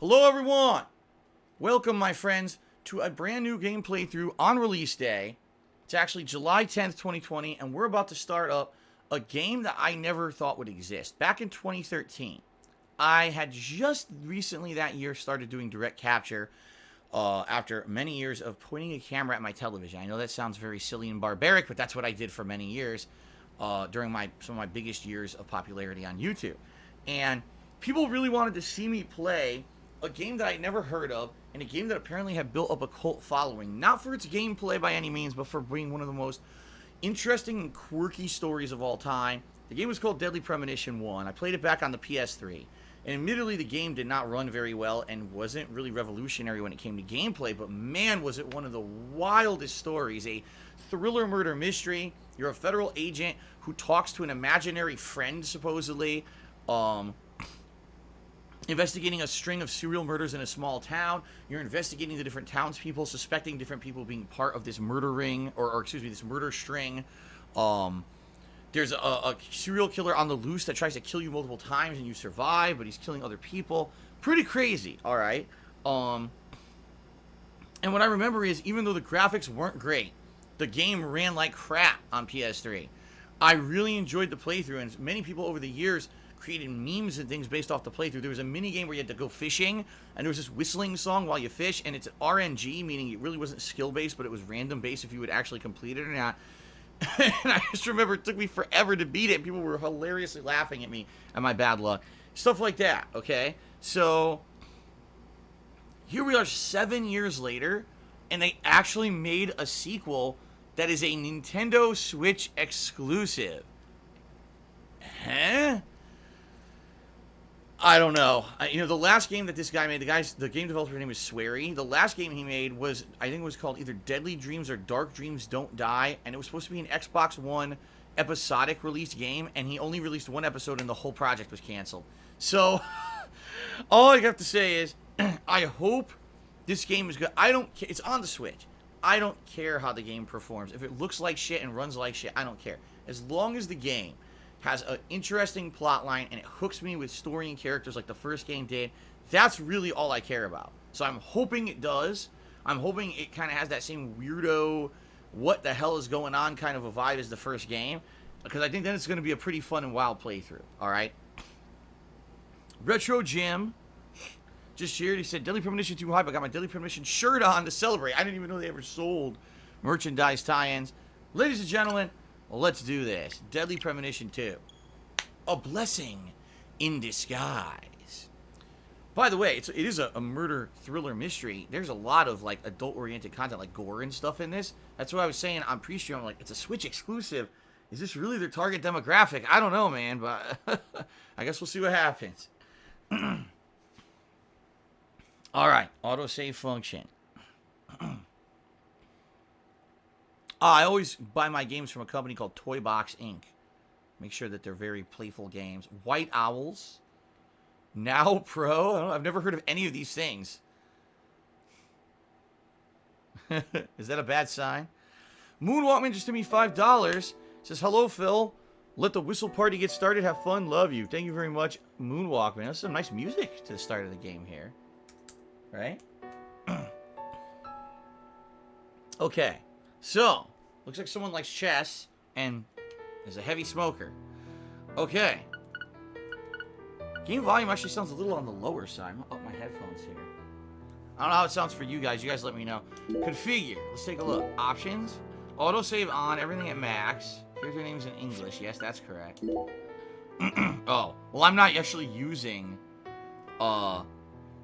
Hello everyone! Welcome my friends to a brand new game playthrough on release day. It's actually July 10th, 2020, and we're about to start up a game that I never thought would exist. Back in 2013, I had just recently that year started doing direct capture after many years of pointing a camera at my television. I know that sounds very silly and barbaric, but that's what I did for many years during some of my biggest years of popularity on YouTube. And people really wanted to see me play a game that I'd never heard of, and a game that apparently had built up a cult following. Not for its gameplay by any means, but for being one of the most interesting and quirky stories of all time. The game was called Deadly Premonition 1. I played it back on the PS3. And admittedly, the game did not run very well and wasn't really revolutionary when it came to gameplay, but man, was it one of the wildest stories. A thriller murder mystery. You're a federal agent who talks to an imaginary friend, supposedly, investigating a string of serial murders in a small town. You're investigating the different townspeople, suspecting different people being part of this murder ring, or excuse me, this murder string. There's a serial killer on the loose that tries to kill you multiple times and you survive, but he's killing other people. Pretty crazy, alright? And what I remember is, even though the graphics weren't great, the game ran like crap on PS3. I really enjoyed the playthrough, and many people over the years created memes and things based off the playthrough. There was a mini game where you had to go fishing, and there was this whistling song while you fish, and it's RNG, meaning it really wasn't skill-based, but it was random-based if you would actually complete it or not. And I just remember it took me forever to beat it. People were hilariously laughing at me and my bad luck. Stuff like that, okay? So, here we are 7 years later, and they actually made a sequel that is a Nintendo Switch exclusive. Huh? I don't know. The last game that this guy made, the game developer name is Swery. The last game he made was, I think it was called either Deadly Dreams or Dark Dreams Don't Die, and it was supposed to be an Xbox One episodic release game, and he only released one episode and the whole project was canceled. So, all I have to say is, I hope this game is good. I don't care. It's on the Switch. I don't care how the game performs. If it looks like shit and runs like shit, I don't care. As long as the game has an interesting plot line and it hooks me with story and characters like the first game did, that's really all I care about. So I'm hoping it does. I'm hoping it kind of has that same weirdo, what the hell is going on kind of a vibe as the first game, because I think then it's going to be a pretty fun and wild playthrough. Alright? Retro Jim just cheered. He said, Deadly Premonition too hype. I got my Deadly Premonition shirt on to celebrate. I didn't even know they ever sold merchandise tie-ins. Ladies and gentlemen, let's do this. Deadly Premonition 2. A blessing in disguise. By the way, it is a murder thriller mystery. There's a lot of like adult-oriented content, like gore and stuff in this. That's what I was saying on pre-stream. I'm like, it's a Switch exclusive. Is this really their target demographic? I don't know, man, but I guess we'll see what happens. Alright, autosave function. I always buy my games from a company called Toy Box Inc. Make sure that they're very playful games. White Owls. Now Pro. I don't know, I've never heard of any of these things. Is that a bad sign? Moonwalkman just gave me $5. Says, hello, Phil. Let the whistle party get started. Have fun. Love you. Thank you very much, Moonwalkman. That's some nice music to the start of the game here. Right? Okay. So, looks like someone likes chess and is a heavy smoker. Okay. Game volume actually sounds a little on the lower side. I'm gonna up my headphones here. I don't know how it sounds for you guys. You guys let me know. Configure. Let's take a look. Options. Autosave on. Everything at max. Here's your names in English. Yes, that's correct. Oh. Well, I'm not actually using...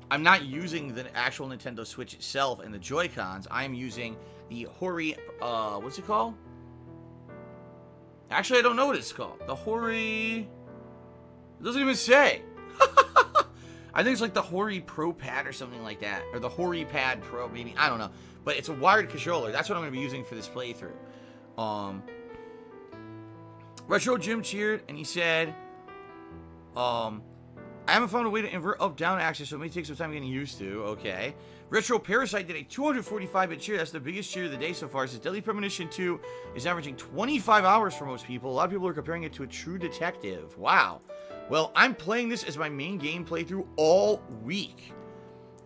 I'm not using the actual Nintendo Switch itself and the Joy-Cons. I'm using the Hori, what's it called? Actually, I don't know what it's called. The Hori, it doesn't even say. I think it's like the Hori Pro Pad or something like that. Or the Hori Pad Pro, maybe. I don't know. But it's a wired controller. That's what I'm going to be using for this playthrough. Retro Jim cheered, and he said, I haven't found a way to invert up-down axis, so it may take some time getting used to. Okay. Retro Parasite did a 245-bit cheer. That's the biggest cheer of the day so far. It says Deadly Premonition 2 is averaging 25 hours for most people. A lot of people are comparing it to a True Detective. Wow. Well, I'm playing this as my main game playthrough all week.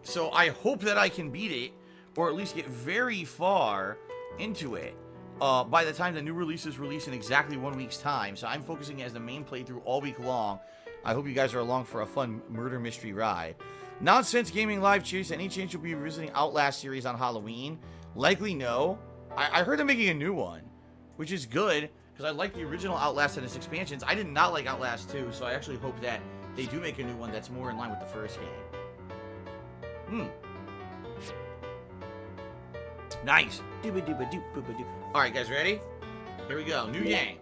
So I hope that I can beat it, or at least get very far into it by the time the new releases release in exactly 1 week's time. So I'm focusing as the main playthrough all week long. I hope you guys are along for a fun murder mystery ride. Nonsense Gaming Live cheers. Any chance you'll be revisiting Outlast series on Halloween? Likely no. I heard they're making a new one, which is good, because I like the original Outlast and its expansions. I did not like Outlast 2, so I actually hope that they do make a new one that's more in line with the first game. Nice. Alright, guys, ready? Here we go. New game.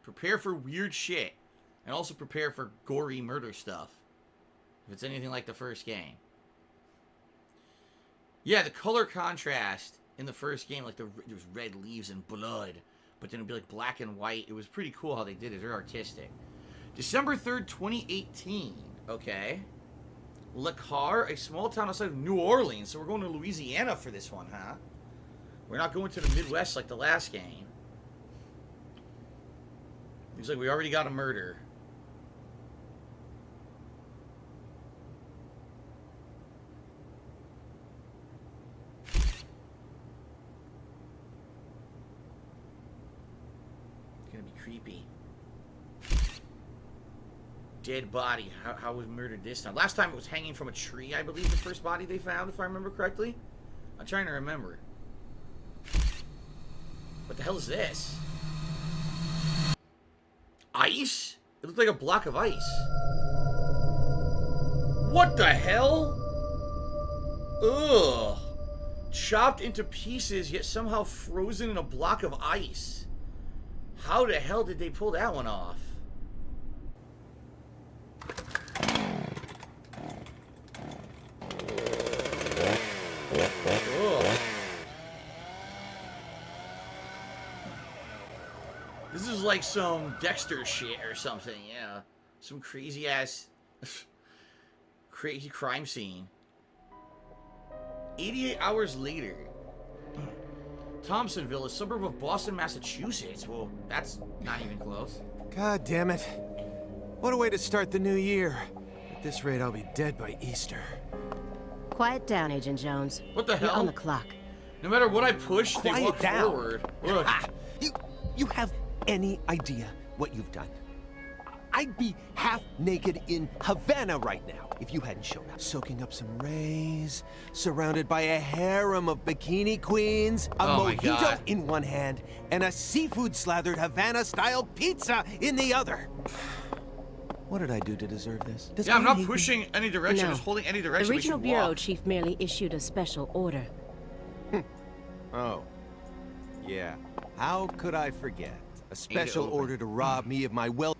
Prepare for weird shit. And also prepare for gory murder stuff. If it's anything like the first game. Yeah, the color contrast in the first game, like there was red leaves and blood, but then it'd be like black and white. It was pretty cool how they did it. They're artistic. December 3rd, 2018. Okay. Le Car, a small town outside of New Orleans. So we're going to Louisiana for this one, huh? We're not going to the Midwest like the last game. Looks like we already got a murder. Creepy. Dead body. How was murdered this time? Last time it was hanging from a tree, I believe, the first body they found, if I remember correctly. I'm trying to remember. What the hell is this? Ice? It looked like a block of ice. What the hell? Ugh. Chopped into pieces, yet somehow frozen in a block of ice. How the hell did they pull that one off? Ugh. This is like some Dexter shit or something, yeah. Some crazy ass, crazy crime scene. 88 hours later. Thompsonville, a suburb of Boston, Massachusetts. Well, that's not even close. God damn it. What a way to start the new year. At this rate, I'll be dead by Easter. Quiet down, Agent Jones. What the hell? You're on the clock. No matter what I push, they walk forward. Look. You have any idea what you've done? I'd be half naked in Havana right now if you hadn't shown up. Soaking up some rays, surrounded by a harem of bikini queens, a mojito in one hand, and a seafood-slathered Havana-style pizza in the other. What did I do to deserve this? Yeah, I'm not pushing any direction, just holding any direction. The regional bureau chief merely issued a special order. Oh. Yeah. How could I forget? A special order to rob me of my wealth.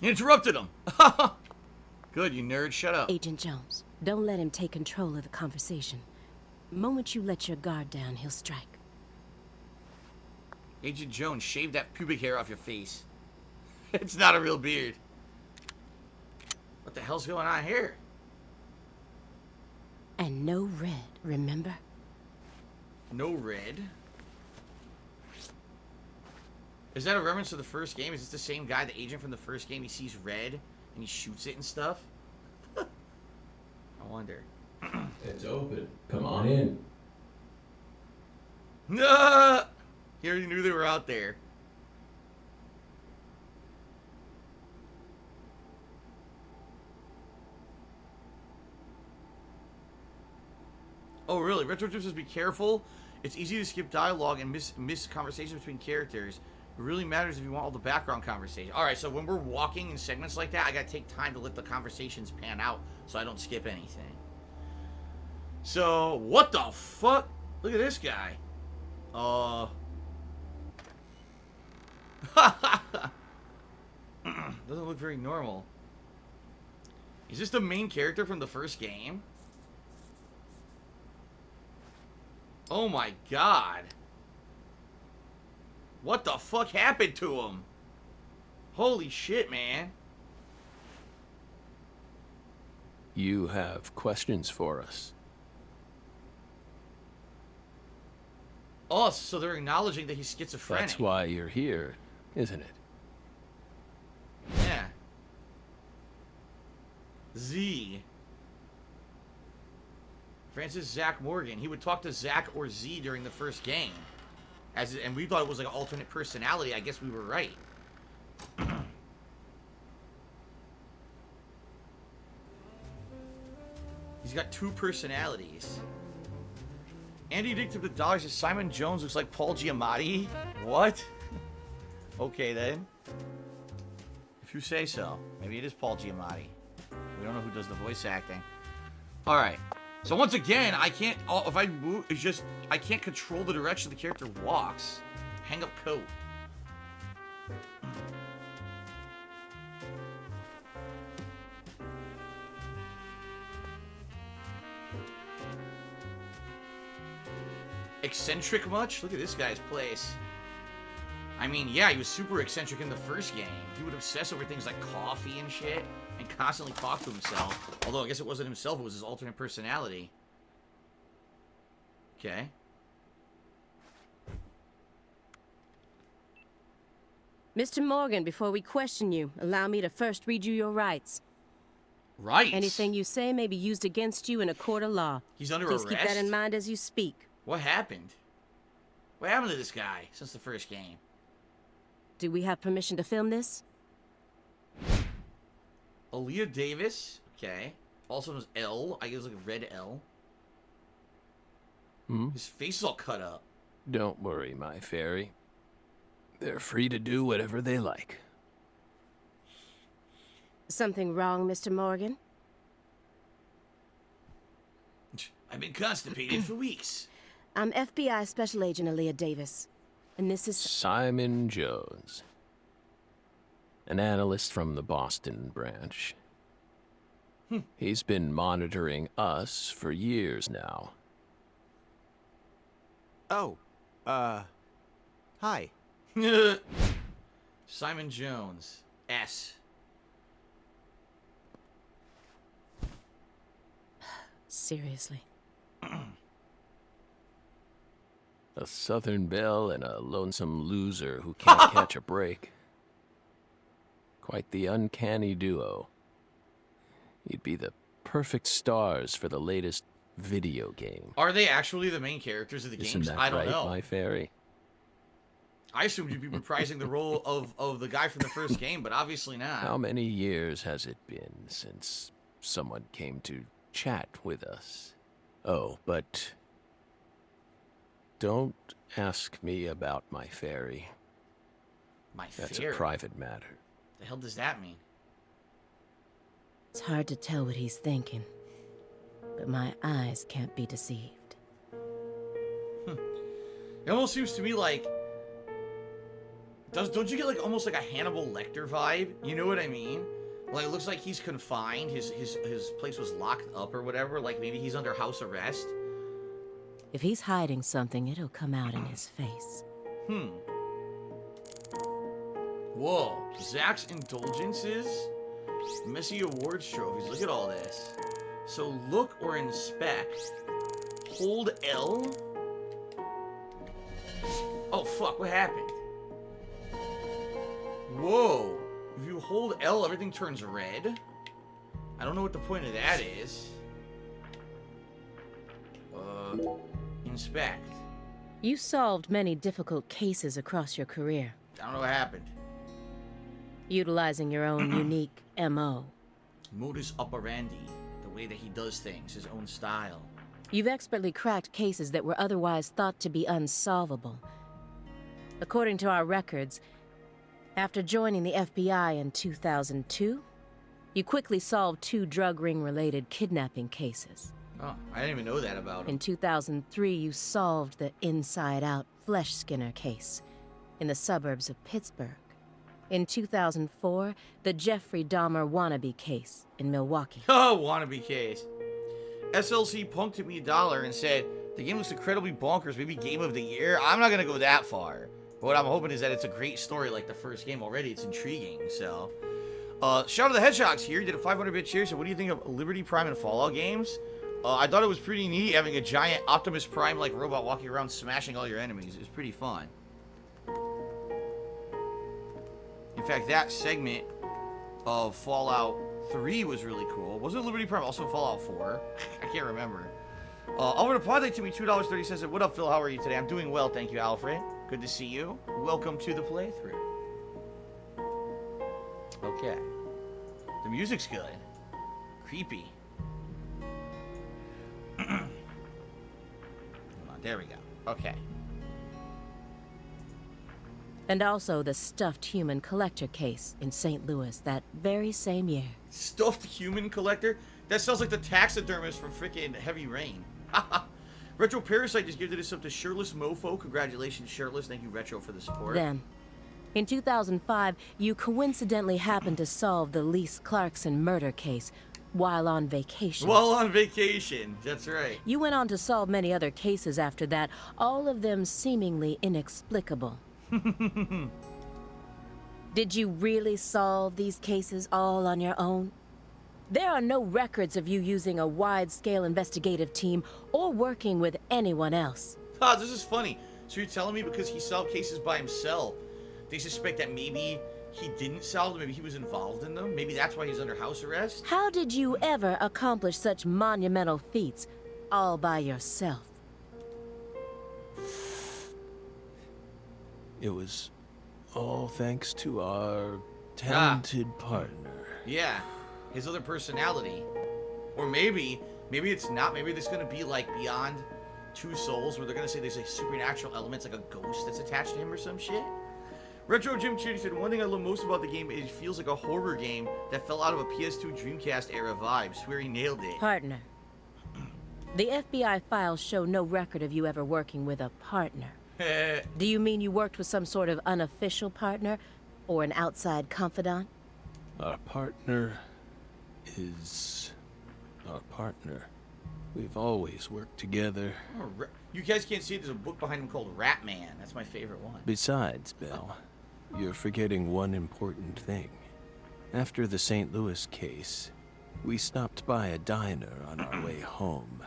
You interrupted him. Good, you nerd. Shut up. Agent Jones, don't let him take control of the conversation. The moment you let your guard down, he'll strike. Agent Jones, shave that pubic hair off your face. It's not a real beard. What the hell's going on here? And no red, remember? No red? Is that a reference to the first game? Is this the same guy, the agent from the first game? He sees red and he shoots it and stuff? I wonder. It's open. Come on in. No! He already knew they were out there. Oh, really? Retro Tips says be careful. It's easy to skip dialogue and miss conversations between characters. It really matters if you want all the background conversation. Alright, so when we're walking in segments like that, I gotta take time to let the conversations pan out so I don't skip anything. So, what the fuck? Look at this guy. Doesn't look very normal. Is this the main character from the first game? Oh my god. What the fuck happened to him? Holy shit, man. You have questions for us. Oh, so they're acknowledging that he's schizophrenic. That's why you're here, isn't it? Yeah. Z. Francis Zach Morgan. He would talk to Zach or Z during the first game. And we thought it was like an alternate personality. I guess we were right. He's got 2 personalities. Andy Addicted to Dollars says Simon Jones looks like Paul Giamatti. What? Okay then. If you say so. Maybe it is Paul Giamatti. We don't know who does the voice acting. Alright. So once again, I can't... If I move... It's just... I can't control the direction the character walks. Hang up coat. Eccentric much? Look at this guy's place. I mean, yeah, he was super eccentric in the first game. He would obsess over things like coffee and shit, and constantly talk to himself. Although, I guess it wasn't himself, it was his alternate personality. Okay. Mr. Morgan, before we question you, allow me to first read you your rights. Right. Anything you say may be used against you in a court of law. He's under Please arrest? keep that in mind as you speak. What happened? What happened to this guy since the first game? Do we have permission to film this? Aaliyah Davis. Okay. Also known as L. I guess like a red L. His face is all cut up. Don't worry, my fairy. They're free to do whatever they like. Something wrong, Mr. Morgan? I've been constipated for weeks. I'm FBI Special Agent Aaliyah Davis, and this is... Simon Jones. An analyst from the Boston branch. He's been monitoring us for years now. Oh, hi. Simon Jones. S. Seriously. A Southern belle and a lonesome loser who can't catch a break. Quite the uncanny duo. You'd be the perfect stars for the latest video game. Are they actually the main characters of the Isn't games? that I don't right, know. my fairy? I assumed you'd be reprising the role of the guy from the first game, but obviously not. How many years has it been since someone came to chat with us? Oh, but don't ask me about my fairy. My That's fairy? a private matter. The hell does that mean? It's hard to tell what he's thinking, but my eyes can't be deceived. It almost seems to me like... Don't you get like almost like a Hannibal Lecter vibe? You know what I mean? Like, it looks like he's confined. His place was locked up or whatever. Like, maybe he's under house arrest. If he's hiding something, it'll come out in his face. Whoa. Zach's Indulgences? Messy awards trophies. Look at all this. So, look or inspect. Hold L? Oh, fuck. What happened? Whoa. If you hold L, everything turns red? I don't know what the point of that is. Inspect. You solved many difficult cases across your career, I don't know what happened. utilizing your own unique M.O. Modus operandi. The way that he does things. His own style. You've expertly cracked cases that were otherwise thought to be unsolvable. According to our records, after joining the FBI in 2002, you quickly solved 2 drug ring-related kidnapping cases. Oh, I didn't even know that about him. In 2003, you solved the inside-out flesh skinner case in the suburbs of Pittsburgh. In 2004, the Jeffrey Dahmer wannabe case in Milwaukee. Oh, wannabe case. SLC punked me $1 and said, the game looks incredibly bonkers, maybe game of the year. I'm not going to go that far. But what I'm hoping is that it's a great story like the first game already. It's intriguing, so. Shout out to the Hedgehogs here. Did a 500-bit cheer. So what do you think of Liberty Prime and Fallout games? I thought it was pretty neat having a giant Optimus Prime-like robot walking around smashing all your enemies. It was pretty fun. In fact, that segment of Fallout 3 was really cool. Wasn't it Liberty Prime also Fallout 4? I can't remember. Over to Pod to me, $2.30 says, what up, Phil? How are you today? I'm doing well, thank you, Alfred. Good to see you. Welcome to the playthrough. Okay. The music's good. Creepy. Hold on, there we go. Okay. And also the stuffed human collector case in St. Louis that very same year. Stuffed human collector? That sounds like the taxidermist from freaking Heavy Rain. Retro Parasite just gifted us up to Shirtless Mofo. Congratulations, Shirtless. Thank you, Retro, for the support. Then, in 2005, you coincidentally happened to solve the Lise Clarkson murder case while on vacation. While on vacation, that's right. You went on to solve many other cases after that, all of them seemingly inexplicable. Did you really solve these cases all on your own? There are no records of you using a wide-scale investigative team or working with anyone else. Ah, this is funny. So you're telling me because he solved cases by himself, they suspect that maybe he didn't solve them, maybe he was involved in them? Maybe that's why he's under house arrest? How did you ever accomplish such monumental feats all by yourself? It was all thanks to our talented partner. Yeah, his other personality. Or maybe it's not. Maybe there's going to be like Beyond Two Souls where they're going to say there's a supernatural element, like a ghost that's attached to him or some shit. Retro Jim Chitty said, one thing I love most about the game is it feels like a horror game that fell out of a PS2 Dreamcast era vibe. Swear he nailed it. Partner. The FBI files show no record of you ever working with a partner. Do you mean you worked with some sort of unofficial partner or an outside confidant? Our partner is our partner. We've always worked together. Oh, you guys can't see it. There's a book behind him called Rat Man. That's my favorite one. Besides, Bill, you're forgetting one important thing. After the St. Louis case, we stopped by a diner on our way home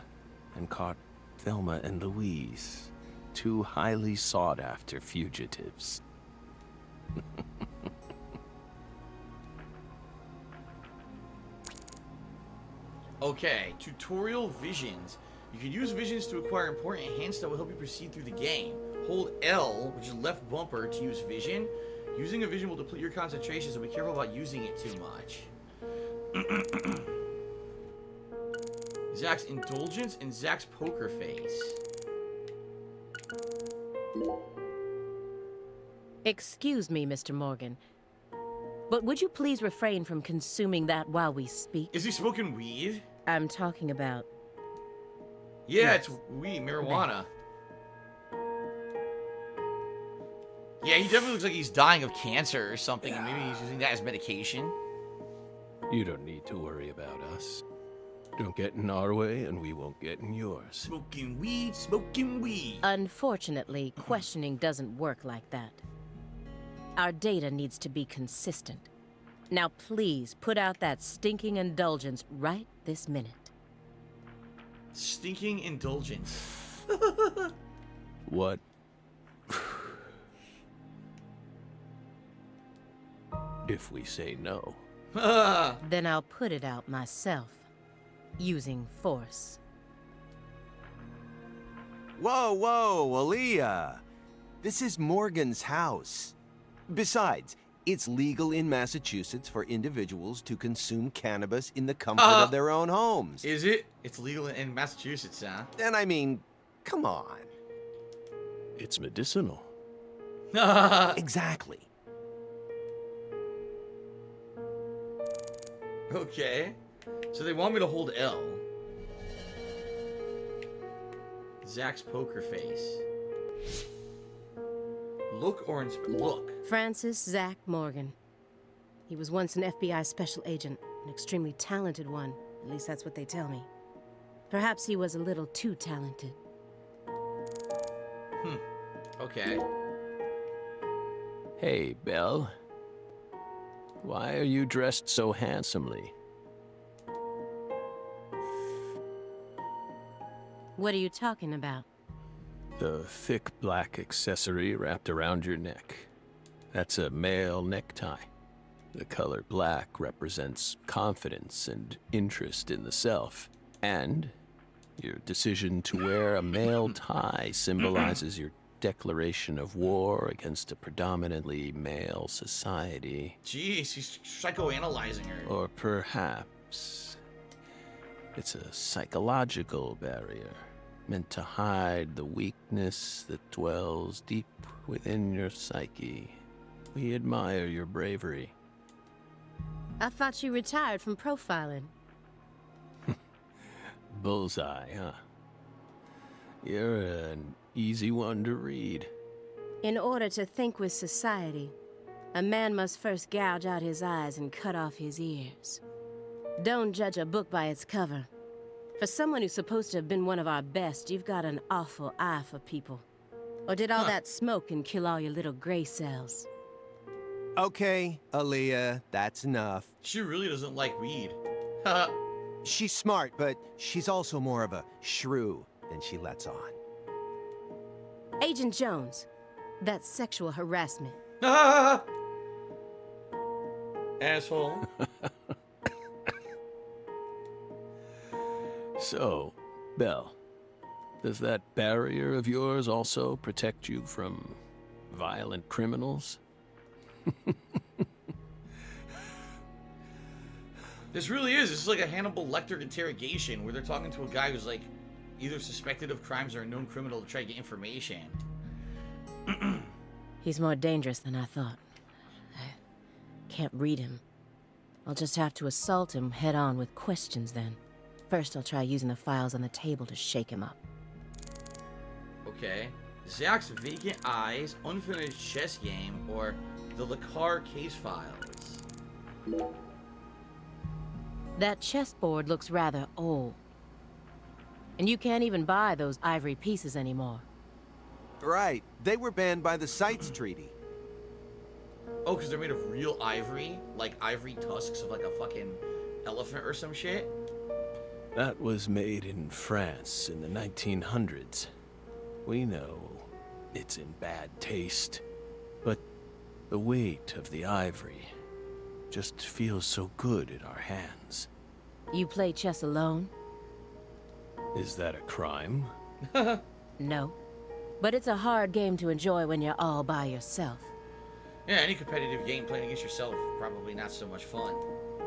and caught Thelma and Louise, two highly sought-after fugitives. Okay, tutorial visions. You can use visions to acquire important hints that will help you proceed through the game. Hold L, which is left bumper, to use vision. Using a vision will deplete your concentration, so be careful about using it too much. Zach's Indulgence and Zach's Poker Face. Excuse me, Mr. Morgan, but would you please refrain from consuming that while we speak? Is he smoking weed? I'm talking about... Yeah, it's weed, marijuana. Yeah, he definitely looks like he's dying of cancer or something, and maybe he's using that as medication. You don't need to worry about us. Don't get in our way, and we won't get in yours. Smoking weed, smoking weed. Unfortunately, questioning doesn't work like that. Our data needs to be consistent. Now please, put out that stinking indulgence right this minute. Stinking indulgence. What? If we say no? Then I'll put it out myself, using force. Whoa, whoa, Aaliyah. This is Morgan's house. Besides, it's legal in Massachusetts for individuals to consume cannabis in the comfort of their own homes. Is it? It's legal in Massachusetts, huh? And I mean, come on. It's medicinal. Exactly. Okay. So they want me to hold L. Zach's Poker Face. Look or look. Francis Zach Morgan. He was once an FBI special agent, an extremely talented one. At least that's what they tell me. Perhaps he was a little too talented. Okay. Hey, Belle. Why are you dressed so handsomely? What are you talking about? The thick black accessory wrapped around your neck. That's a male necktie. The color black represents confidence and interest in the self, and your decision to wear a male tie symbolizes your declaration of war against a predominantly male society. Jeez, he's psychoanalyzing her. Or perhaps it's a psychological barrier meant to hide the weakness that dwells deep within your psyche. We admire your bravery. I thought you retired from profiling. Bullseye, huh? You're an easy one to read. In order to think with society, a man must first gouge out his eyes and cut off his ears. Don't judge a book by its cover. For someone who's supposed to have been one of our best, you've got an awful eye for people. Or did all that smoke and kill all your little gray cells? Okay, Aaliyah, that's enough. She really doesn't like weed. She's smart, but she's also more of a shrew than she lets on. Agent Jones, that's sexual harassment. Asshole. So, Belle, does that barrier of yours also protect you from violent criminals? This really is. This is like a Hannibal Lecter interrogation where they're talking to a guy who's like either suspected of crimes or a known criminal to try to get information. He's more dangerous than I thought. I can't read him. I'll just have to assault him head on with questions then. First, I'll try using the files on the table to shake him up. Okay. Zach's Vacant Eyes, Unfinished Chess Game, or the Lacar Case Files. That chessboard looks rather old. And you can't even buy those ivory pieces anymore. Right, they were banned by the CITES Treaty. Oh, because they're made of real ivory? Like ivory tusks of like a fucking elephant or some shit? That was made in France in the 1900s. We know it's in bad taste, but the weight of the ivory just feels so good in our hands. You play chess alone? Is that a crime? No. But it's a hard game to enjoy when you're all by yourself. Yeah, any competitive game playing against yourself, probably not so much fun.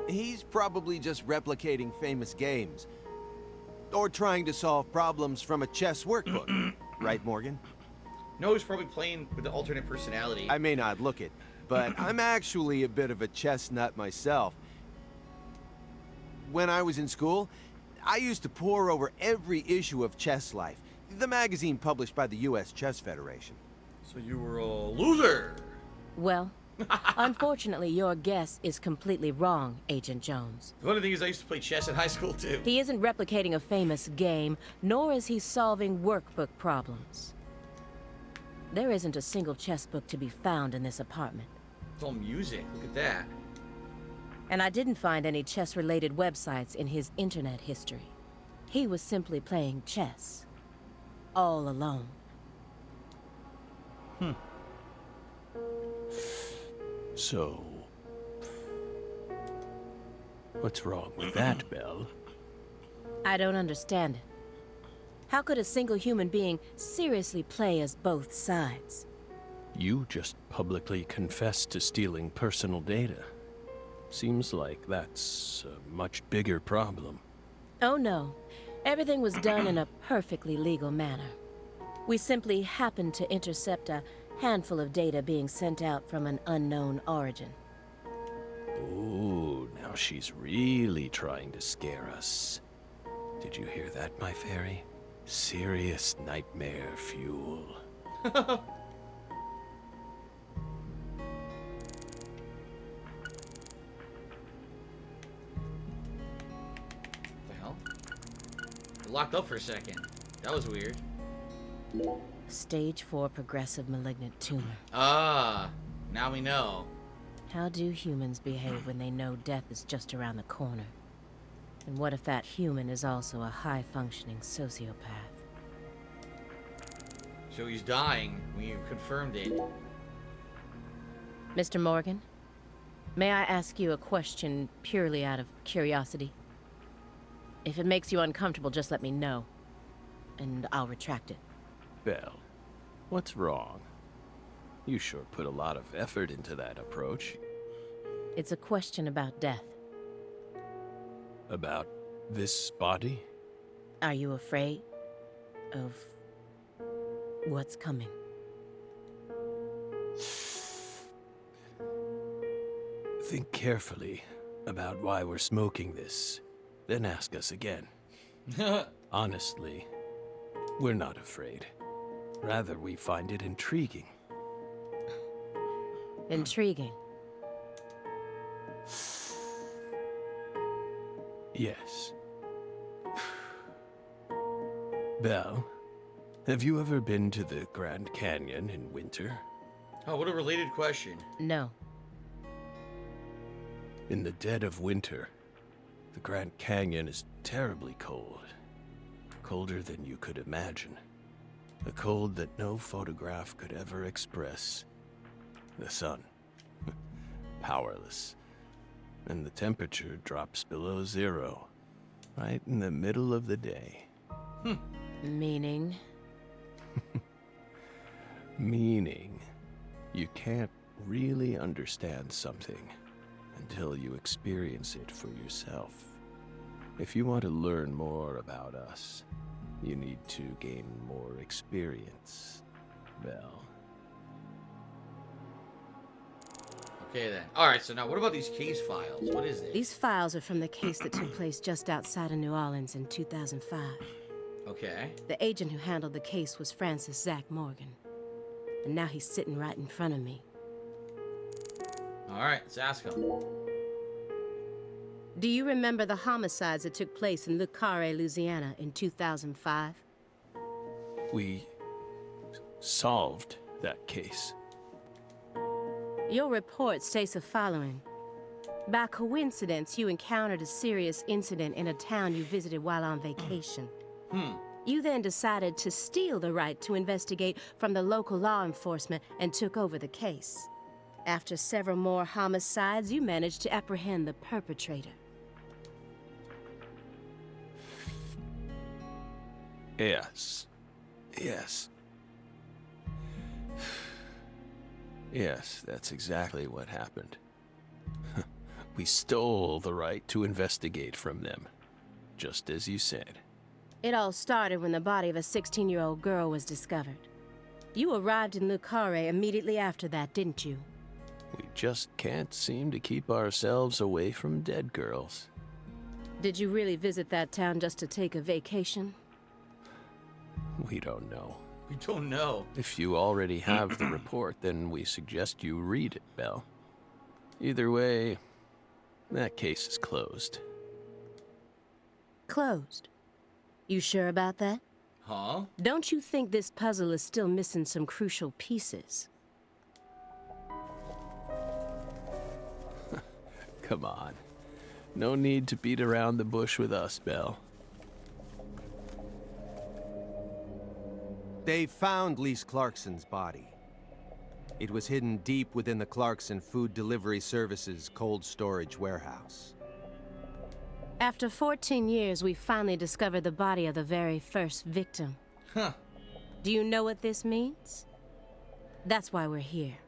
He's probably just replicating famous games. Or trying to solve problems from a chess workbook. Right, Morgan? No, he's probably playing with the alternate personality. I may not look it, but I'm actually a bit of a chess nut myself. When I was in school, I used to pore over every issue of Chess Life, the magazine published by the U.S. Chess Federation. So you were a loser. Well, unfortunately, your guess is completely wrong, Agent Jones. The funny thing is I used to play chess in high school too. He isn't replicating a famous game, nor is he solving workbook problems. There isn't a single chess book to be found in this apartment. It's all music. Look at that. And I didn't find any chess-related websites in his internet history. He was simply playing chess. All alone. So, what's wrong with that, Belle? I don't understand it. How could a single human being seriously play as both sides? You just publicly confessed to stealing personal data. Seems like that's a much bigger problem. Oh no. Everything was done in a perfectly legal manner. We simply happened to intercept a handful of data being sent out from an unknown origin. Ooh, now she's really trying to scare us. Did you hear that, my fairy? Serious nightmare fuel. The hell? We're locked up for a second. That was weird. Stage 4 progressive malignant tumor. Ah, now we know. How do humans behave when they know death is just around the corner? And what if that human is also a high-functioning sociopath? So he's dying. We confirmed it. Mr. Morgan, May I ask you a question purely out of curiosity? If it makes you uncomfortable, just let me know, and I'll retract it. Belle, what's wrong? You sure put a lot of effort into that approach. It's a question about death. About this body? Are you afraid of what's coming? Think carefully about why we're smoking this, then ask us again. Honestly, we're not afraid. Rather, we find it intriguing. Intriguing. Yes. Belle, have you ever been to the Grand Canyon in winter? Oh, what a related question. No. In the dead of winter, the Grand Canyon is terribly cold. Colder than you could imagine. A cold that no photograph could ever express. The sun. Powerless. And the temperature drops below zero. Right in the middle of the day. Meaning? Meaning, you can't really understand something until you experience it for yourself. If you want to learn more about us, you need to gain more experience, Belle. Okay then. Alright, so now what about these case files? What is this? These files are from the case that took place just outside of New Orleans in 2005. Okay. The agent who handled the case was Francis Zach Morgan. And now he's sitting right in front of me. Alright, let's ask him. Do you remember the homicides that took place in Le Carré, Louisiana in 2005? We solved that case. Your report states the following. By coincidence, you encountered a serious incident in a town you visited while on vacation. You then decided to steal the right to investigate from the local law enforcement and took over the case. After several more homicides, you managed to apprehend the perpetrator. Yes. Yes. Yes, that's exactly what happened. We stole the right to investigate from them, just as you said. It all started when the body of a 16-year-old girl was discovered. You arrived in Le Carré immediately after that, didn't you? We just can't seem to keep ourselves away from dead girls. Did you really visit that town just to take a vacation? We don't know. We don't know. If you already have the report, then we suggest you read it, Belle. Either way, that case is closed. Closed. You sure about that? Huh? Don't you think this puzzle is still missing some crucial pieces? Come on. No need to beat around the bush with us, Belle. They found Lise Clarkson's body. It was hidden deep within the Clarkson Food Delivery Services cold storage warehouse. After 14 years, we finally discovered the body of the very first victim. Huh. Do you know what this means? That's why we're here.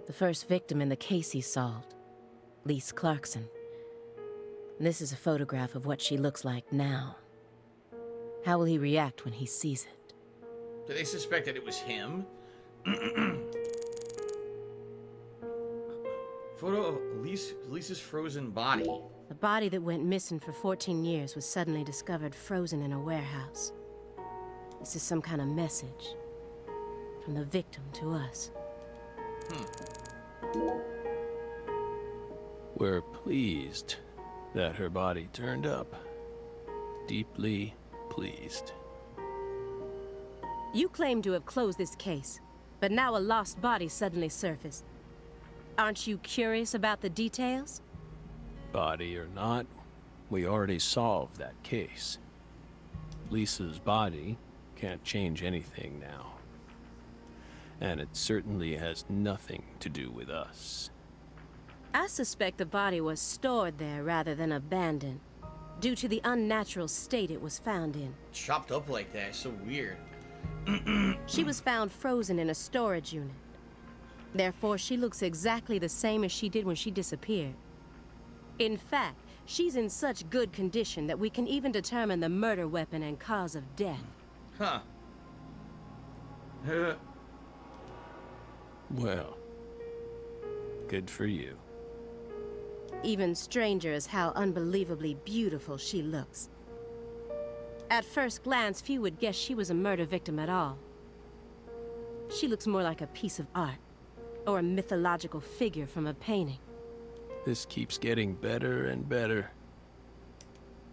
The first victim in the case he solved, Lise Clarkson. This is a photograph of what she looks like now. How will he react when he sees it? Do they suspect that it was him? Photo of Lisa's frozen body. The body that went missing for 14 years was suddenly discovered frozen in a warehouse. This is some kind of message from the victim to us. We're pleased that her body turned up. Deeply pleased. You claim to have closed this case, but now a lost body suddenly surfaced. Aren't you curious about the details? Body or not, we already solved that case. Lisa's body can't change anything now. And it certainly has nothing to do with us. I suspect the body was stored there rather than abandoned, due to the unnatural state it was found in. Chopped up like that, so weird. She was found frozen in a storage unit. Therefore, she looks exactly the same as she did when she disappeared. In fact, she's in such good condition that we can even determine the murder weapon and cause of death. Huh. Well, good for you. Even stranger is how unbelievably beautiful she looks. At first glance, few would guess she was a murder victim at all. She looks more like a piece of art, or a mythological figure from a painting. This keeps getting better and better.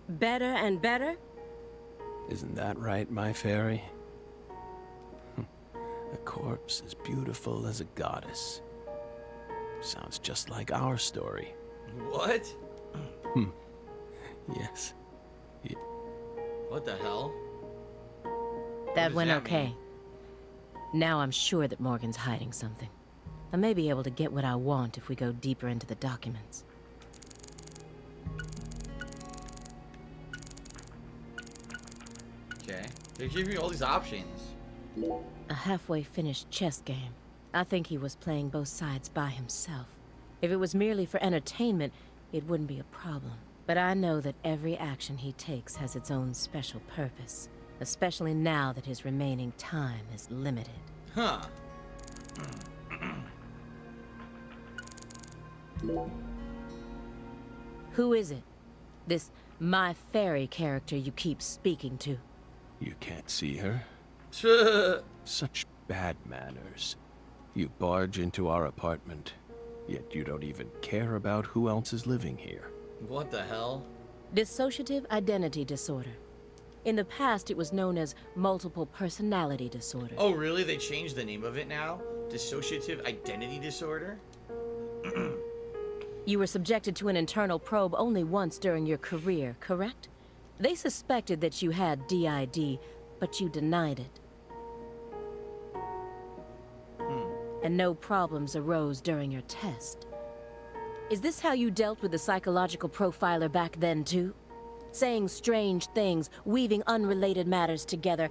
Better and better? Isn't that right, my fairy? A corpse as beautiful as a goddess. Sounds just like our story. What? Yes. What the hell? That does went that okay. mean? Now I'm sure that Morgan's hiding something. I may be able to get what I want if we go deeper into the documents. Okay. They give you all these options. A halfway finished chess game. I think he was playing both sides by himself. If it was merely for entertainment, it wouldn't be a problem. But I know that every action he takes has its own special purpose, especially now that his remaining time is limited. Huh. Who is it? This my fairy character you keep speaking to? You can't see her? Such bad manners. You barge into our apartment, yet you don't even care about who else is living here. What the hell? Dissociative identity disorder. In the past, it was known as multiple personality disorder. Oh, really? They changed the name of it now? Dissociative identity disorder? You were subjected to an internal probe only once during your career, correct? They suspected that you had DID, but you denied it. And no problems arose during your test. Is this how you dealt with the psychological profiler back then, too? Saying strange things, weaving unrelated matters together.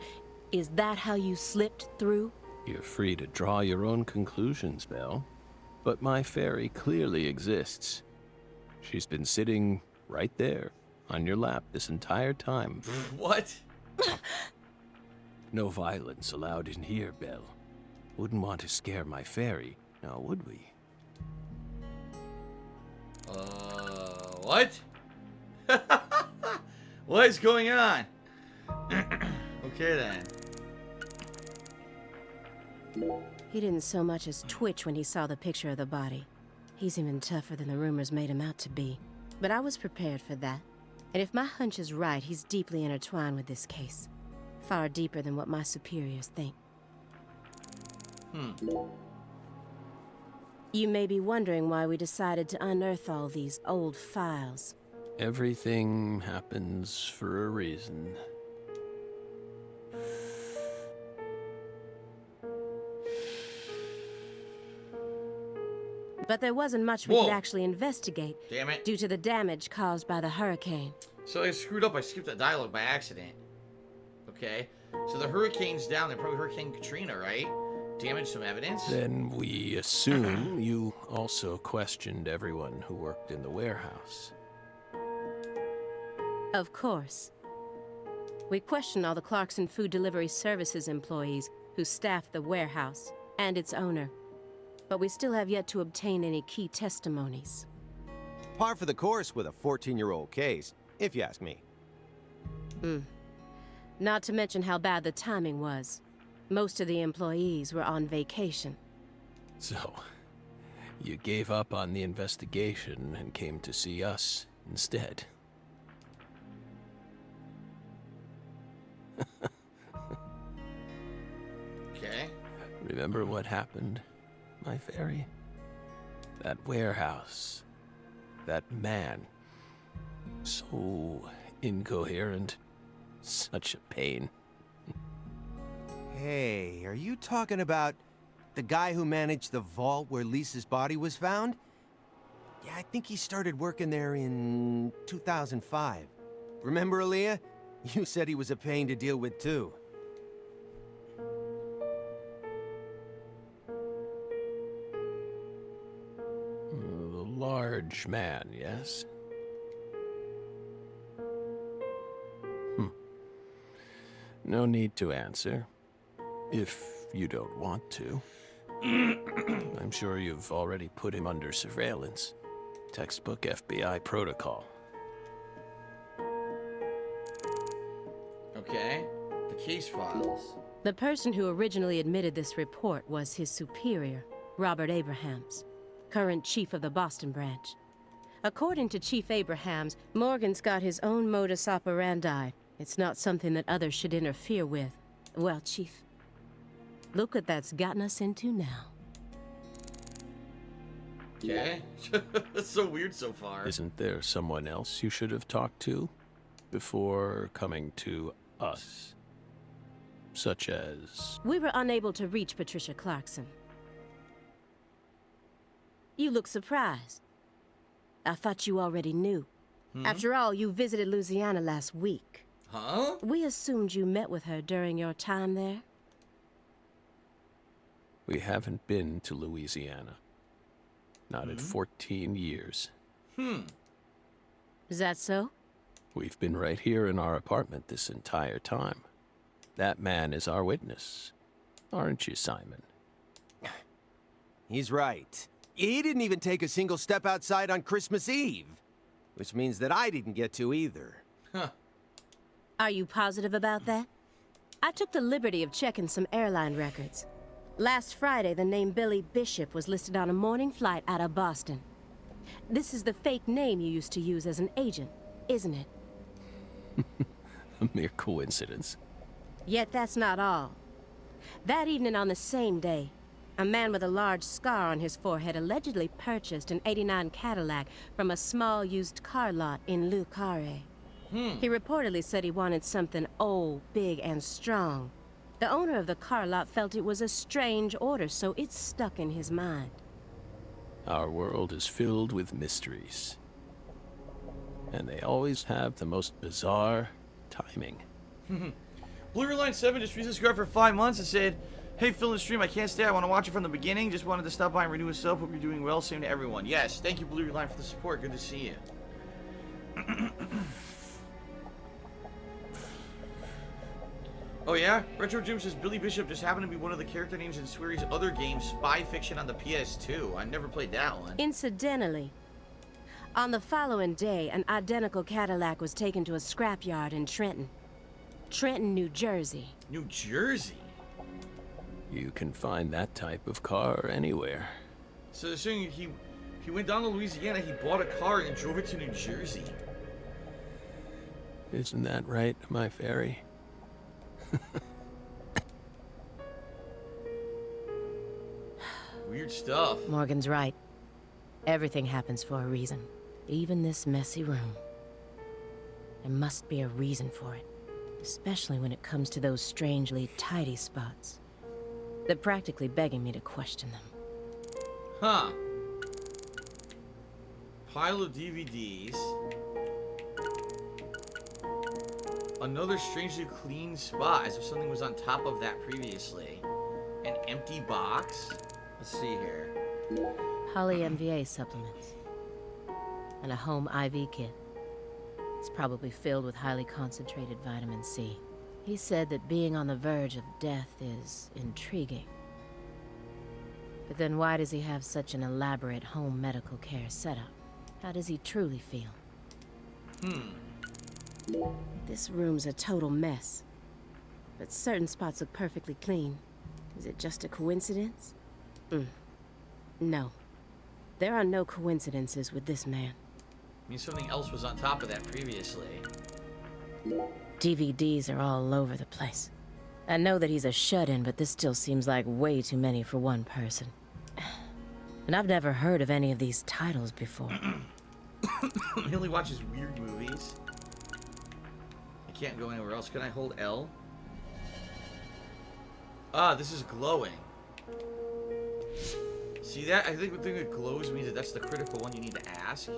Is that how you slipped through? You're free to draw your own conclusions, Belle. But my fairy clearly exists. She's been sitting right there, on your lap this entire time. What? No violence allowed in here, Belle. Wouldn't want to scare my fairy, now would we? What? What is going on? Okay then. He didn't so much as twitch when he saw the picture of the body. He's even tougher than the rumors made him out to be. But I was prepared for that. And if my hunch is right, he's deeply intertwined with this case. Far deeper than what my superiors think. You may be wondering why we decided to unearth all these old files. Everything happens for a reason. But there wasn't much we Whoa. could actually investigate Damn it. due to the damage caused by the hurricane. So I screwed up. I skipped that dialogue by accident. Okay. So the hurricane's down there. Probably Hurricane Katrina, right? Damaged some evidence. Then we assume you also questioned everyone who worked in the warehouse. Of course. We questioned all the Clarkson Food Delivery Services employees who staffed the warehouse and its owner. But we still have yet to obtain any key testimonies. Par for the course with a 14-year-old case, if you ask me. Not to mention how bad the timing was. Most of the employees were on vacation. So, you gave up on the investigation and came to see us instead. Okay. Remember what happened, my fairy? That warehouse. That man. So incoherent. Such a pain. Hey, are you talking about The guy who managed the vault where Lisa's body was found? Yeah, I think he started working there in 2005. Remember, Aaliyah? You said he was a pain to deal with, too. The large man, yes? No need to answer, if you don't want to. I'm sure you've already put him under surveillance. Textbook FBI protocol. Okay. The case files. The person who originally admitted this report was his superior, Robert Abrahams, current chief of the Boston branch. According to Chief Abrahams, Morgan's got his own modus operandi. It's not something that others should interfere with. Well, Chief, look what that's gotten us into now. Okay. That's so weird so far. Isn't there someone else you should have talked to before coming to us? Such as... We were unable to reach Patricia Clarkson. You look surprised. I thought you already knew. After all, you visited Louisiana last week. Huh? We assumed you met with her during your time there. We haven't been to Louisiana. Not in 14 years. Is that so? We've been right here in our apartment this entire time. That man is our witness. Aren't you, Simon? He's right. He didn't even take a single step outside on Christmas Eve. Which means that I didn't get to either. Huh. Are you positive about that? I took the liberty of checking some airline records. Last Friday, the name Billy Bishop was listed on a morning flight out of Boston. This is the fake name you used to use as an agent, isn't it? A mere coincidence. Yet that's not all. That evening on the same day, a man with a large scar on his forehead allegedly purchased an '89 Cadillac from a small used car lot in Le Carré. He reportedly said he wanted something old, big, and strong. The owner of the car lot felt it was a strange order, so it stuck in his mind. Our world is filled with mysteries. And they always have the most bizarre timing. Blue Line 7 just resubscribed for 5 months and said, "Hey, Phil and stream, I can't stay. I want to watch it from the beginning. Just wanted to stop by and renew a sub. Hope you're doing well. Same to everyone." Yes, thank you, Blue Line, for the support. Good to see you. Oh yeah? Retro Jim says Billy Bishop just happened to be one of the character names in Sweary's other game, Spy Fiction on the PS2. I never played that one. Incidentally, on the following day, an identical Cadillac was taken to a scrapyard in Trenton. Trenton, New Jersey. New Jersey? You can find that type of car anywhere. So they're saying he went down to Louisiana, he bought a car and drove it to New Jersey. Isn't that right, my fairy? Weird stuff. Morgan's right. Everything happens for a reason. Even this messy room. There must be a reason for it. Especially when it comes to those strangely tidy spots. They're practically begging me to question them. Huh. Pile of DVDs. Another strangely clean spot, as if something was on top of that previously. An empty box. Let's see here. Poly MVA supplements. And a home IV kit. It's probably filled with highly concentrated vitamin C. He said that being on the verge of death is intriguing. But then why does he have such an elaborate home medical care setup? How does he truly feel? This room's a total mess. But certain spots look perfectly clean. Is it just a coincidence? No. There are no coincidences with this man. I mean, something else was on top of that previously. DVDs are all over the place. I know that he's a shut-in, but this still seems like way too many for one person. And I've never heard of any of these titles before. He only watches weird movies. I can't go anywhere else. Can I hold L? Ah, this is glowing. See that? I think the thing that glows means that that's the critical one you need to ask.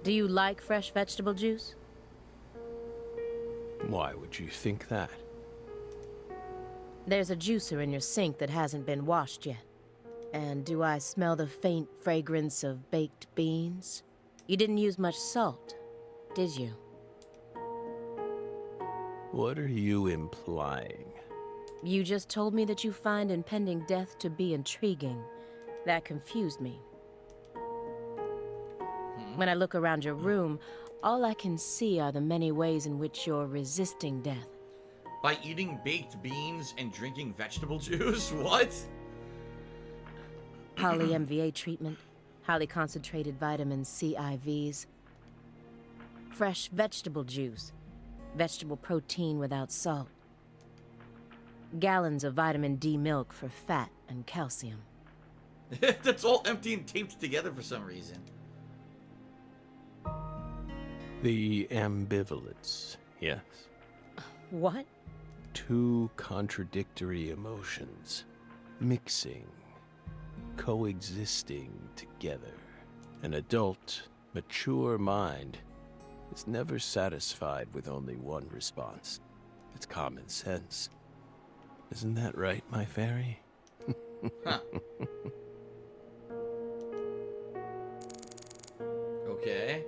Do you like fresh vegetable juice? Why would you think that? There's a juicer in your sink that hasn't been washed yet. And do I smell the faint fragrance of baked beans? You didn't use much salt, did you? What are you implying? You just told me that you find impending death to be intriguing. That confused me. When I look around your room, all I can see are the many ways in which you're resisting death. By eating baked beans and drinking vegetable juice? What? Poly-MVA treatment, highly concentrated vitamin C IVs, fresh vegetable juice, vegetable protein without salt, gallons of vitamin D milk for fat and calcium. That's all empty and taped together for some reason. The ambivalence, yes. What? Two contradictory emotions, mixing, coexisting together. An adult, mature mind is never satisfied with only one response. It's common sense. Isn't that right, my fairy? Huh. Okay.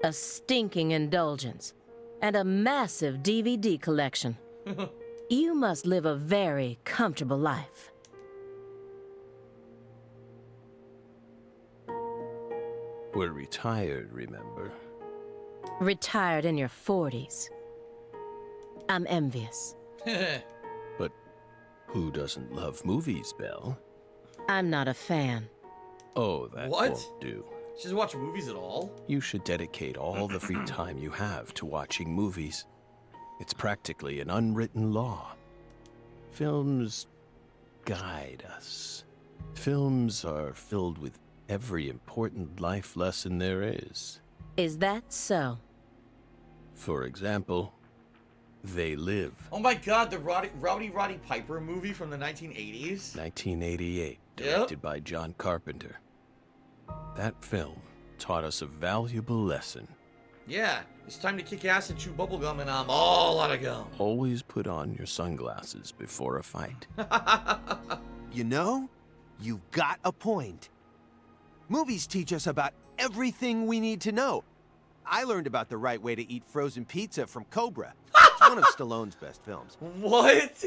A stinking indulgence. And a massive DVD collection. You must live a very comfortable life. We're retired, remember? Retired in your 40s. I'm envious. But who doesn't love movies, Belle? I'm not a fan. Oh, that What? won't do. She doesn't watch movies at all? You should dedicate all the free time you have to watching movies. It's practically an unwritten law. Films guide us. Films are filled with every important life lesson there is. Is that so? For example, They Live, Oh my god, the Rowdy Roddy Piper movie from the 1980s? 1988, directed by John Carpenter. That film taught us a valuable lesson. Yeah, it's time to kick ass and chew bubblegum and I'm all out of gum. Always put on your sunglasses before a fight. You know, you've got a point. Movies teach us about everything we need to know. I learned about the right way to eat frozen pizza from Cobra. It's one of Stallone's best films. What?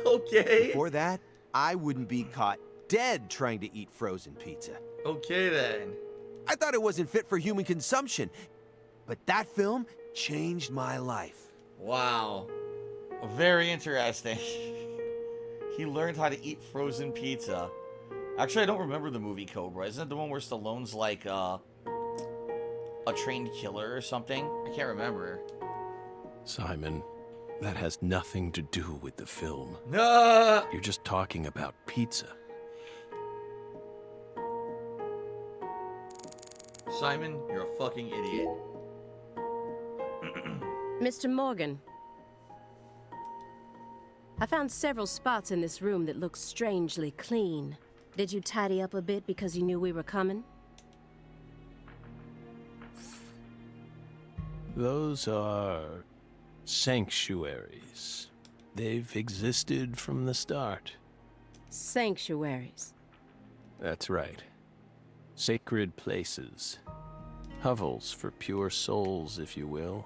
Okay. Before that, I wouldn't be caught dead trying to eat frozen pizza. Okay then. I thought it wasn't fit for human consumption, but that film changed my life. Wow. Very interesting. He learned how to eat frozen pizza. Actually, I don't remember the movie Cobra. Isn't it the one where Stallone's like a trained killer or something? I can't remember. Simon, that has nothing to do with the film. No. You're just talking about pizza. Simon, you're a fucking idiot. Mr. Morgan, I found several spots in this room that look strangely clean. Did you tidy up a bit because you knew we were coming? Those are sanctuaries. They've existed from the start. Sanctuaries. That's right. Sacred places. Hovels for pure souls, if you will.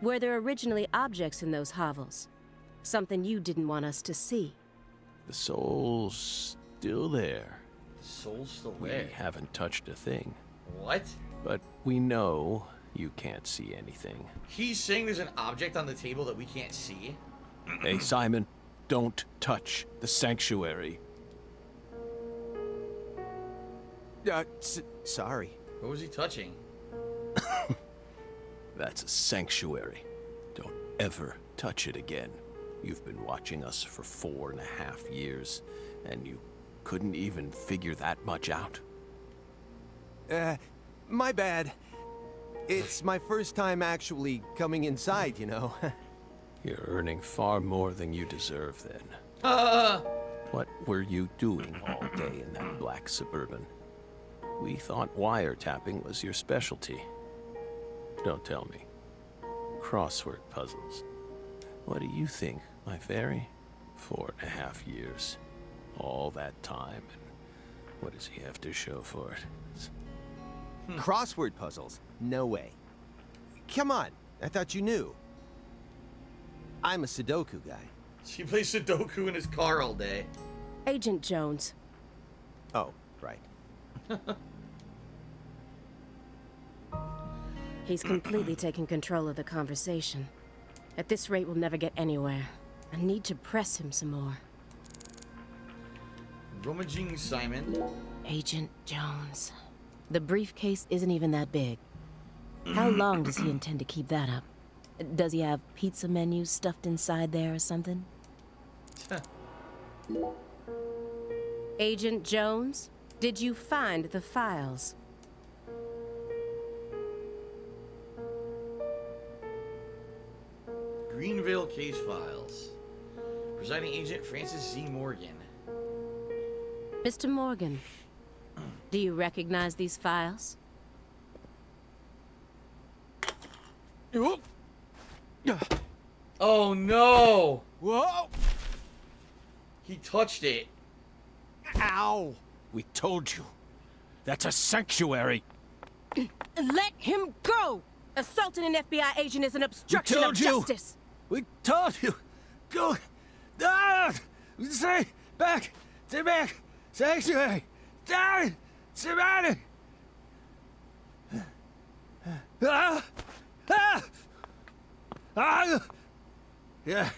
Were there originally objects in those hovels? Something you didn't want us to see? The soul's still there. The soul's still We there. haven't touched a thing. What? But we know you can't see anything. He's saying there's an object on the table that we can't see? Hey, Simon, don't touch the sanctuary. Sorry. What was he touching? That's a sanctuary. Don't ever touch it again. You've been watching us for 4.5 years, and you couldn't even figure that much out? My bad. It's my first time actually coming inside, you know. You're earning far more than you deserve then. Uh, What were you doing all day in that black Suburban? We thought wiretapping was your specialty. Don't tell me. Crossword puzzles. What do you think, my fairy? 4.5 years. All that time, and what does he have to show for it? Crossword puzzles? No way. Come on, I thought you knew. I'm a Sudoku guy. she plays Sudoku in his car all day. Agent Jones, Oh, right. he's completely taken control of the conversation. At this rate, we'll never get anywhere. I need to press him some more. Rummaging Simon. Agent Jones. The briefcase isn't even that big. How long does he intend to keep that up? Does he have pizza menus stuffed inside there or something? Agent Jones, did you find the files? Greenville case files. Presiding Agent Francis Z. Morgan. Mr. Morgan, do you recognize these files? Oh no! Whoa! He touched it. Ow! We told you. That's a sanctuary. Let him go! Assaulting an FBI agent is an obstruction of told you. justice! We told you. Go. Ah! Stay back. Stay back. Sanctuary. Down. Surrounded. Ah! Ah! Ah! Yeah.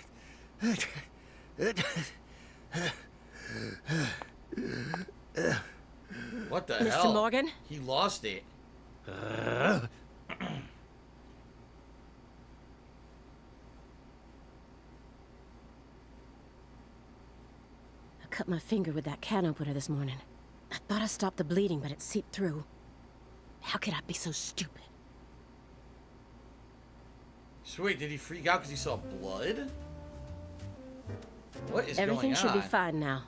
What the Mr. hell? Morgan? He lost it. I cut my finger with that can opener this morning. I thought I stopped the bleeding, but it seeped through. How could I be so stupid? So wait, did he freak out because he saw blood? What is Everything going should on? be fine now.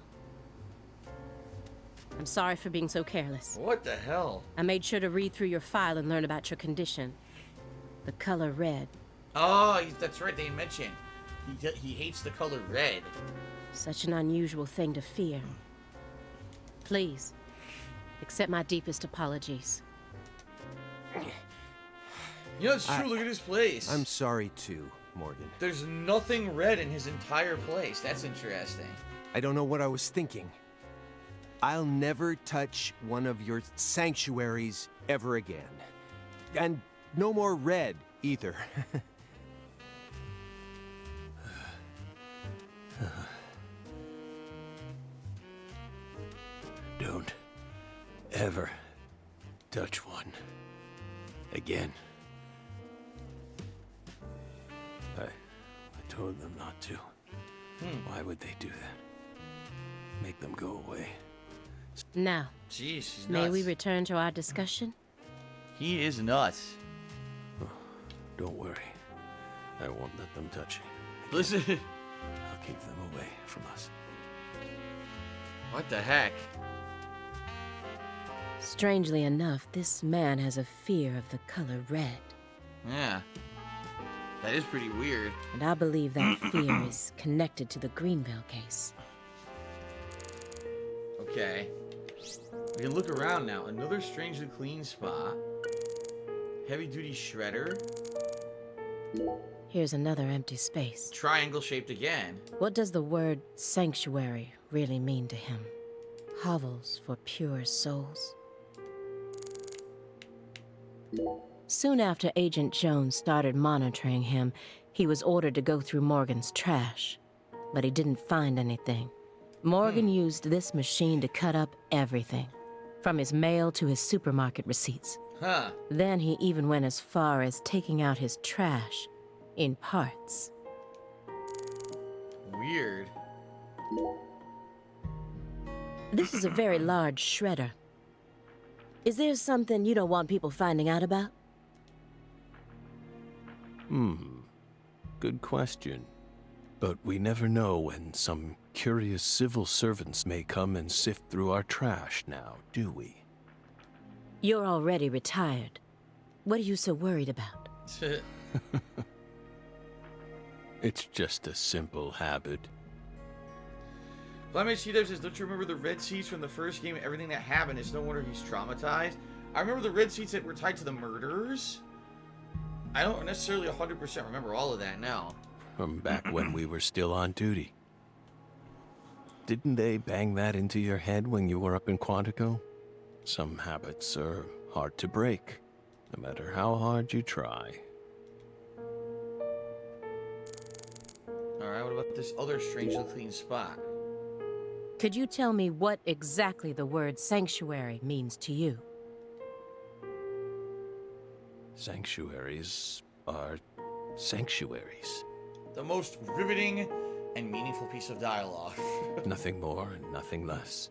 I'm sorry for being so careless. What the hell? I made sure to read through your file and learn about your condition. The color red. Oh, that's right. They mentioned he hates the color red. Such an unusual thing to fear. Please, accept my deepest apologies. You know, it's true. Look at his place. I'm sorry too, Morgan. There's nothing red in his entire place. That's interesting. I don't know what I was thinking. I'll never touch one of your sanctuaries ever again. And no more red, either. Don't ever touch one again. I told them not to. Why would they do that? Make them go away. Now, Jeez, he's may nuts. we return to our discussion? He is nuts. Don't worry. I won't let them touch you. Listen. I'll keep them away from us. What the heck? Strangely enough, this man has a fear of the color red. Yeah. That is pretty weird. And I believe that fear is connected to the Greenville case. Okay. We can look around now. Another strangely clean spot. Heavy duty shredder. Here's another empty space. Triangle shaped again. What does the word sanctuary really mean to him? Hovels for pure souls? Soon after Agent Jones started monitoring him, he was ordered to go through Morgan's trash. But he didn't find anything. Morgan used this machine to cut up everything, from his mail to his supermarket receipts. Huh. Then he even went as far as taking out his trash in parts. Weird. This is a very large shredder. Is there something you don't want people finding out about? Good question. But we never know when some curious civil servants may come and sift through our trash now, do we? You're already retired. What are you so worried about? It's just a simple habit. Blind Man C-Dub says, don't you remember the red seats from the first game? Everything that happened, it's no wonder he's traumatized. I remember the red seats that were tied to the murderers. I don't necessarily 100% remember all of that now. From back when we were still on duty. Didn't they bang that into your head when you were up in Quantico? Some habits are hard to break, no matter how hard you try. Alright, what about this other strangely clean spot? Could you tell me what exactly the word sanctuary means to you? Sanctuaries are sanctuaries. The most riveting and meaningful piece of dialogue. Nothing more and nothing less.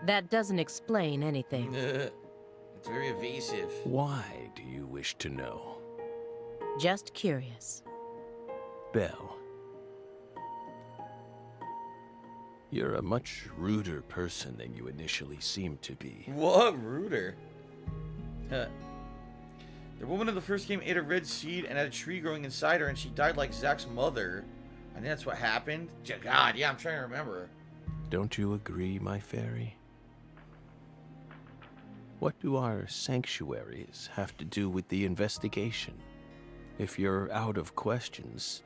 That doesn't explain anything. It's very evasive. Why do you wish to know? Just curious. Belle. You're a much ruder person than you initially seemed to be. What? Ruder? The woman in the first game ate a red seed and had a tree growing inside her, and she died like Zach's mother. I think that's what happened. God, yeah, I'm trying to remember. Don't you agree, my fairy? What do our sanctuaries have to do with the investigation? If you're out of questions,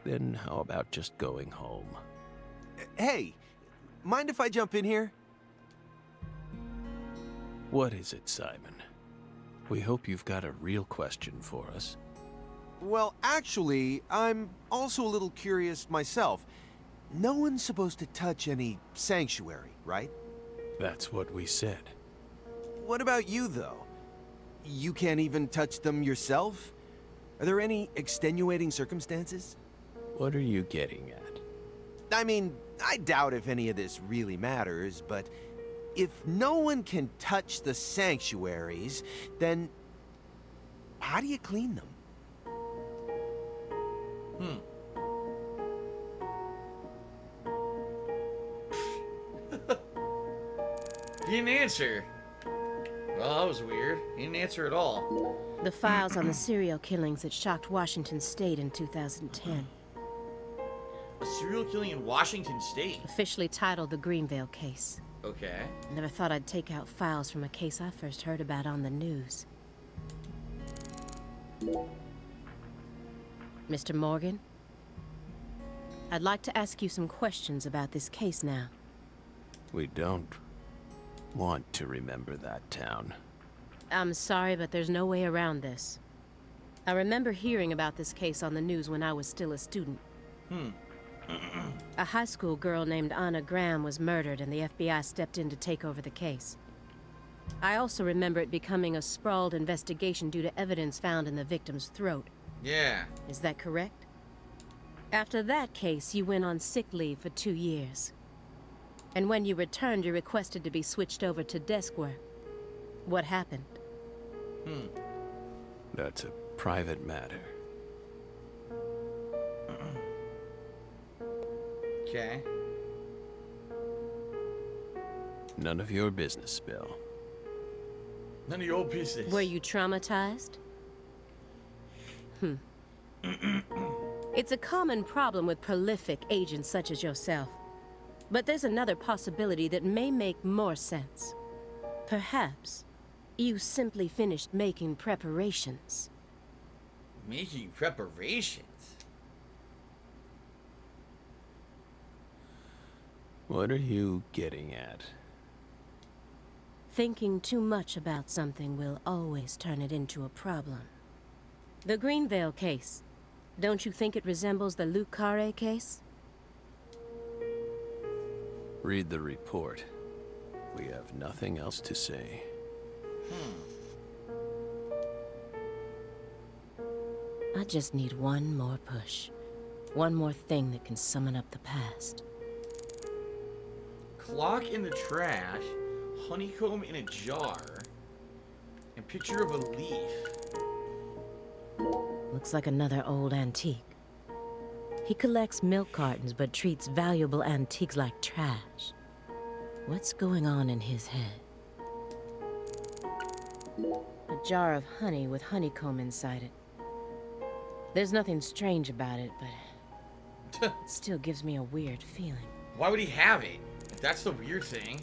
then how about just going home? Hey, mind if I jump in here? What is it, Simon? We hope you've got a real question for us. Well, actually, I'm also a little curious myself. No one's supposed to touch any sanctuary, right? That's what we said. What about you, though? You can't even touch them yourself? Are there any extenuating circumstances? What are you getting at? I mean, I doubt if any of this really matters, but if no one can touch the sanctuaries, then how do you clean them? He didn't answer. Well, that was weird. He didn't answer at all. The files on the serial killings that shocked Washington State in 2010. A serial killing in Washington State. Officially titled the Greenvale case. Okay. Never thought I'd take out files from a case I first heard about on the news. Mr. Morgan? I'd like to ask you some questions about this case now. We don't want to remember that town. I'm sorry, but there's no way around this. I remember hearing about this case on the news when I was still a student. A high school girl named Anna Graham was murdered, and the FBI stepped in to take over the case. I also remember it becoming a sprawled investigation due to evidence found in the victim's throat. Yeah. Is that correct? After that case, you went on sick leave for 2 years. And when you returned, you requested to be switched over to desk work. What happened? That's a private matter. Okay. None of your business, Bill. None of your business. Were you traumatized? It's a common problem with prolific agents such as yourself. But there's another possibility that may make more sense. Perhaps you simply finished making preparations. Making preparations? What are you getting at? Thinking too much about something will always turn it into a problem. The Greenvale case. Don't you think it resembles the Luke Carre case? Read the report. We have nothing else to say. I just need one more push. One more thing that can summon up the past. Clock in the trash, honeycomb in a jar, and picture of a leaf. Looks like another old antique. He collects milk cartons but treats valuable antiques like trash. What's going on in his head? A jar of honey with honeycomb inside it. There's nothing strange about it, but it still gives me a weird feeling. Why would he have it? That's the weird thing.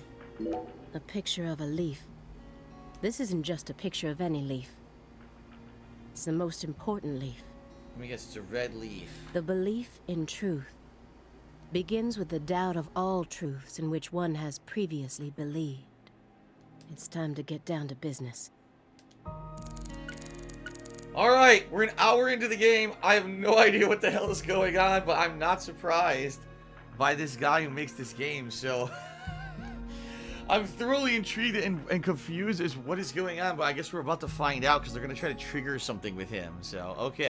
A picture of a leaf. This isn't just a picture of any leaf. It's the most important leaf. Let me guess, it's a red leaf. The belief in truth begins with the doubt of all truths in which one has previously believed. It's time to get down to business. Alright, we're an hour into the game. I have no idea what the hell is going on, but I'm not surprised by this guy who makes this game, so... I'm thoroughly intrigued and confused as what is going on, but I guess we're about to find out because they're going to try to trigger something with him, so, okay.